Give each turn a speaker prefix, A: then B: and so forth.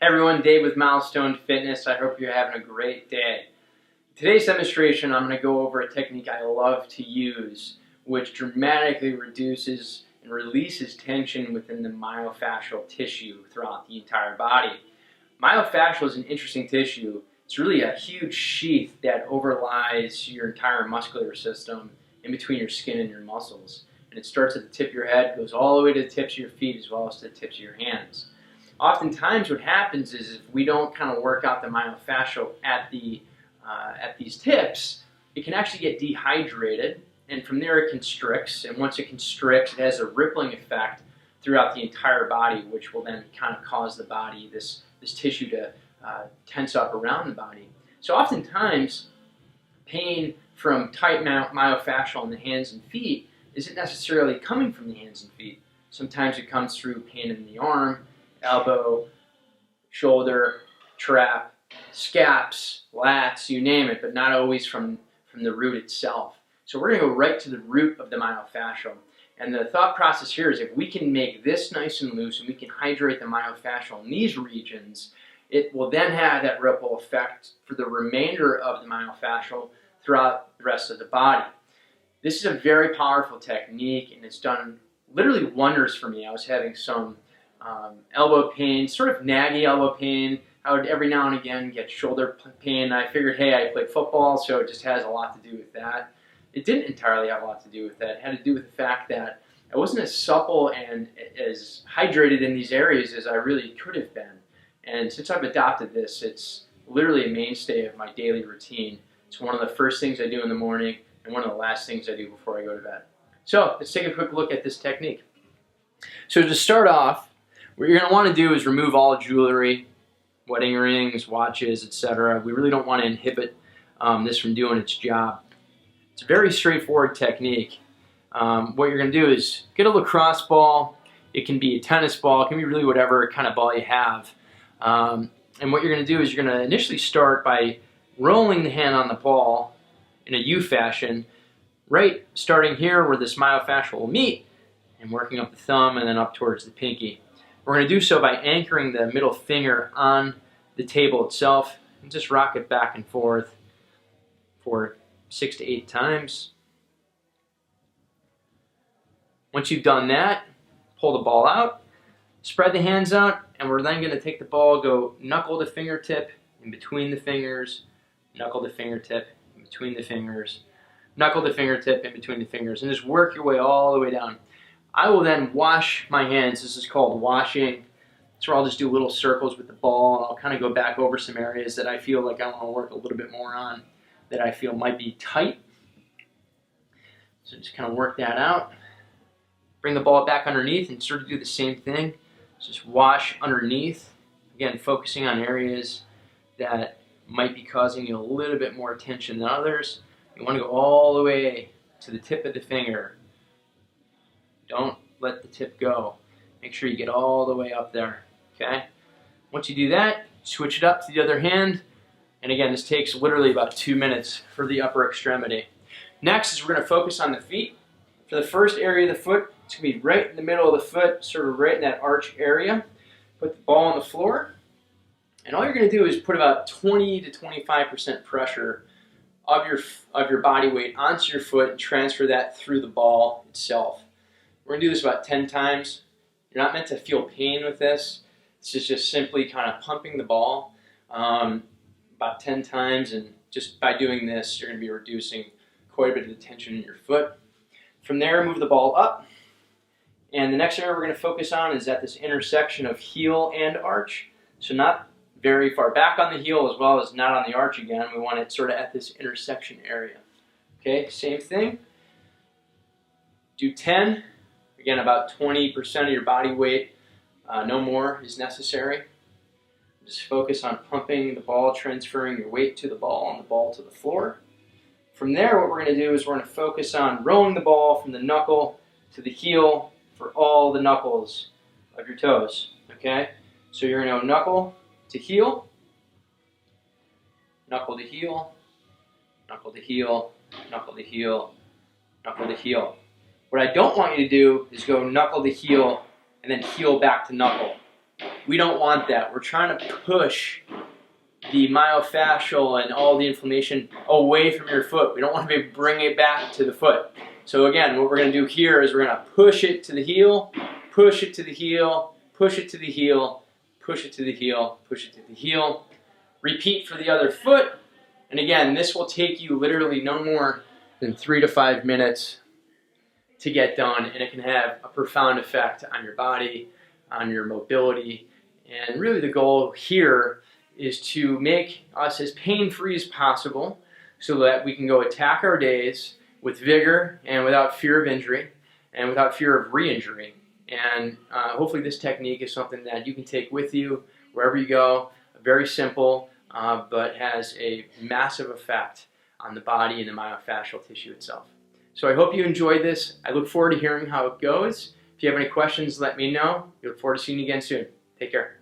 A: Hey everyone, Dave with Milestone Fitness. I hope you're having a great day. Today's demonstration, I'm going to go over a technique I love to use, which dramatically reduces and releases tension within the myofascial tissue throughout the entire body. Myofascial is an interesting tissue. It's really a huge sheath that overlies your entire muscular system in between your skin and your muscles. And it starts at the tip of your head, goes all the way to the tips of your feet as well as to the tips of your hands. Oftentimes what happens is if we don't kind of work out the myofascial at these tips, it can actually get dehydrated, and from there it constricts, and once it constricts, it has a rippling effect throughout the entire body, which will then kind of cause the body, this tissue to tense up around the body. So oftentimes pain from tight myofascial in the hands and feet isn't necessarily coming from the hands and feet. Sometimes it comes through pain in the arm, elbow, shoulder, trap, scaps, lats, you name it, but not always from the root itself. So we're going to go right to the root of the myofascial. And the thought process here is if we can make this nice and loose and we can hydrate the myofascial in these regions, it will then have that ripple effect for the remainder of the myofascial throughout the rest of the body. This is a very powerful technique, and it's done literally wonders for me. I was having some elbow pain, sort of naggy elbow pain. I would every now and again get shoulder pain. I figured, hey, I played football, so it just has a lot to do with that. It didn't entirely have a lot to do with that. It had to do with the fact that I wasn't as supple and as hydrated in these areas as I really could have been. And since I've adopted this, it's literally a mainstay of my daily routine. It's one of the first things I do in the morning and one of the last things I do before I go to bed. So let's take a quick look at this technique. So to start off, what you're going to want to do is remove all jewelry, wedding rings, watches, etc. We really don't want to inhibit this from doing its job. It's a very straightforward technique. What you're going to do is get a lacrosse ball. It can be a tennis ball. It can be really whatever kind of ball you have. And what you're going to do is you're going to initially start by rolling the hand on the ball in a U fashion, right starting here where this myofascial will meet, and working up the thumb and then up towards the pinky. We're going to do so by anchoring the middle finger on the table itself and just rock it back and forth for 6 to 8 times. Once you've done that, pull the ball out, spread the hands out, and we're then going to take the ball, go knuckle to fingertip in between the fingers, knuckle to fingertip in between the fingers, knuckle to fingertip in between the fingers, and just work your way all the way down. I will then wash my hands. This is called washing. So I'll just do little circles with the ball, and I'll kind of go back over some areas that I feel like I want to work a little bit more on, that I feel might be tight. So just kind of work that out. Bring the ball back underneath and sort of do the same thing. Just wash underneath. Again, focusing on areas that might be causing you a little bit more tension than others. You want to go all the way to the tip of the finger. Don't let the tip go. Make sure you get all the way up there, okay? Once you do that, switch it up to the other hand. And again, this takes literally about 2 minutes for the upper extremity. Next is we're going to focus on the feet. For the first area of the foot, it's going to be right in the middle of the foot, sort of right in that arch area. Put the ball on the floor. And all you're going to do is put about 20 to 25% pressure of your body weight onto your foot and transfer that through the ball itself. We're going to do this about 10 times. You're not meant to feel pain with this. This is just simply kind of pumping the ball about 10 times, and just by doing this, you're going to be reducing quite a bit of the tension in your foot. From there, move the ball up, and the next area we're going to focus on is at this intersection of heel and arch. So not very far back on the heel as well as not on the arch again. We want it sort of at this intersection area. Okay, same thing. Do 10. Again, about 20% of your body weight, no more is necessary. Just focus on pumping the ball, transferring your weight to the ball and the ball to the floor. From there, what we're going to do is we're going to focus on rolling the ball from the knuckle to the heel for all the knuckles of your toes. Okay? So you're going to go knuckle to heel, knuckle to heel, knuckle to heel, knuckle to heel, knuckle to heel. What I don't want you to do is go knuckle to heel and then heel back to knuckle. We don't want that. We're trying to push the myofascial and all the inflammation away from your foot. We don't want to bring it back to the foot. So again, what we're going to do here is we're going to push it to the heel, push it to the heel, push it to the heel, push it to the heel, push it to the heel. Repeat for the other foot. And again, this will take you literally no more than 3 to 5 minutes to get done, and it can have a profound effect on your body, on your mobility. And really the goal here is to make us as pain-free as possible so that we can go attack our days with vigor and without fear of injury and without fear of re-injury. And hopefully this technique is something that you can take with you wherever you go. Very simple, but has a massive effect on the body and the myofascial tissue itself. So I hope you enjoyed this. I look forward to hearing how it goes. If you have any questions, let me know. We look forward to seeing you again soon. Take care.